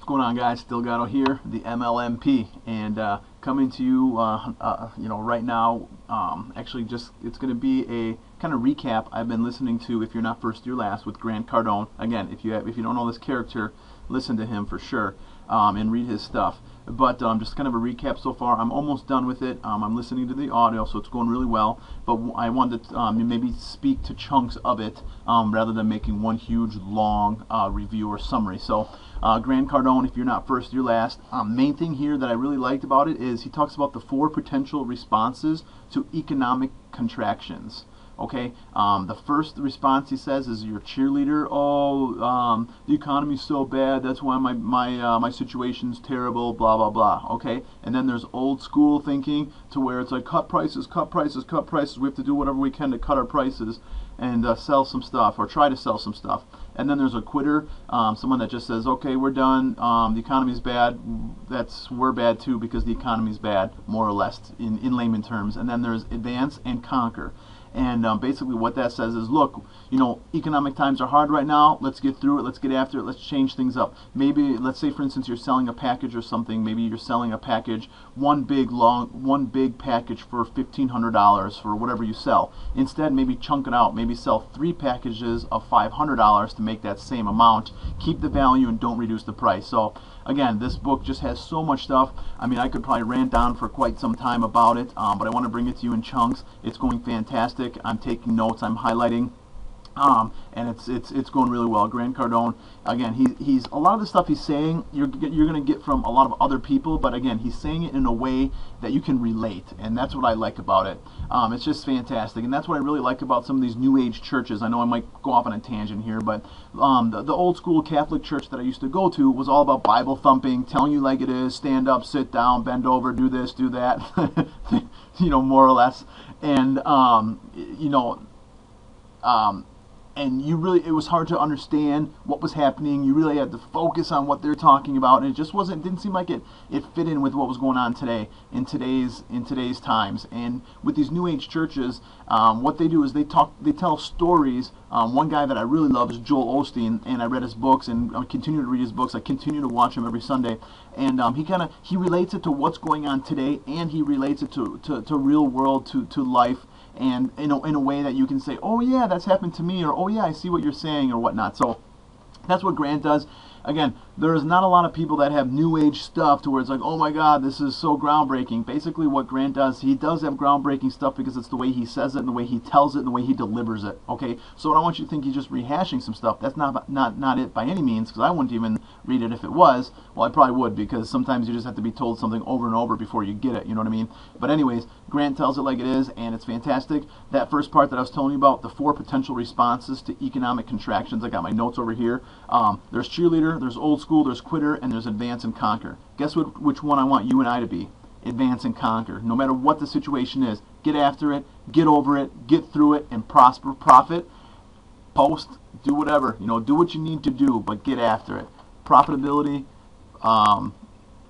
What's going on, guys? Delgado here, the MLMP, and coming to you, right now. Actually, it's going to be a kind of recap I've been listening to. If you're not first, you're last with Grant Cardone. Again, if you don't know this character, listen to him for sure, and read his stuff. But just kind of a recap so far. I'm almost done with it. I'm listening to the audio, so it's going really well. But I wanted to maybe speak to chunks of it rather than making one huge long review or summary. So Grant Cardone, if you're not first, you're last. Main thing here that I really liked about it is he talks about the 4 potential responses to economic contractions. Okay, the first response he says is your cheerleader. Oh, the economy's so bad. That's why my situation's terrible. Blah blah blah. Okay, and then there's old school thinking to where it's like cut prices, cut prices, cut prices. We have to do whatever we can to cut our prices and sell some stuff or try to sell some stuff. And then there's a quitter, someone that just says, okay, we're done. The economy's bad. We're bad too because the economy's bad, more or less in layman terms. And then there's advance and conquer. And basically what that says is, look, economic times are hard right now. Let's get through it. Let's get after it. Let's change things up. Maybe, let's say, for instance, you're selling a package or something. Maybe you're selling a package, one big package for $1,500 for whatever you sell. Instead, maybe chunk it out. Maybe sell 3 packages of $500 to make that same amount. Keep the value and don't reduce the price. So again, this book just has so much stuff. I mean, I could probably rant on for quite some time about it, but I want to bring it to you in chunks. It's going fantastic. I'm taking notes. I'm highlighting. And it's going really well. Grant Cardone, again, he's a lot of the stuff he's saying you're going to get from a lot of other people, but again, he's saying it in a way that you can relate, and that's what I like about it. It's just fantastic, and that's what I really like about some of these New Age churches. I know I might go off on a tangent here, but the old school Catholic church that I used to go to was all about Bible thumping, telling you like it is, stand up, sit down, bend over, do this, do that, more or less, and and it was hard to understand what was happening. You really had to focus on what they're talking about, and it just didn't seem like it fit in with what was going on today, in today's times. And with these New Age churches, what they do is they tell stories. One guy that I really love is Joel Osteen, and I read his books, and I continue to read his books. I continue to watch him every Sunday, and he relates it to what's going on today, and he relates it to real world, to life. And in a way that you can say, oh yeah, that's happened to me, or oh yeah, I see what you're saying, or whatnot. So that's what Grant does. Again, there's not a lot of people that have New Age stuff to where it's like, oh my God, this is so groundbreaking. Basically what Grant does, he does have groundbreaking stuff because it's the way he says it, and the way he tells it, and the way he delivers it. Okay, so I don't want you to think he's just rehashing some stuff. That's not it by any means, because I wouldn't even read it if it was. Well, I probably would, because sometimes you just have to be told something over and over before you get it, you know what I mean? But anyways, Grant tells it like it is, and it's fantastic. That first part that I was telling you about, the 4 potential responses to economic contractions, I got my notes over here. There's cheerleader, there's old school, there's quitter, and there's advance and conquer. Guess which one I want you and I to be? Advance and conquer. No matter what the situation is, get after it, get over it, get through it, and prosper, profit, post, do whatever. Do what you need to do, but get after it. Profitability,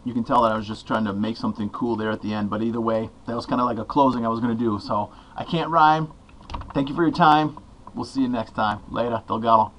you can tell that I was just trying to make something cool there at the end, but either way, that was kind of like a closing I was going to do. So I can't rhyme. Thank you for your time. We'll see you next time. Later, Delgado.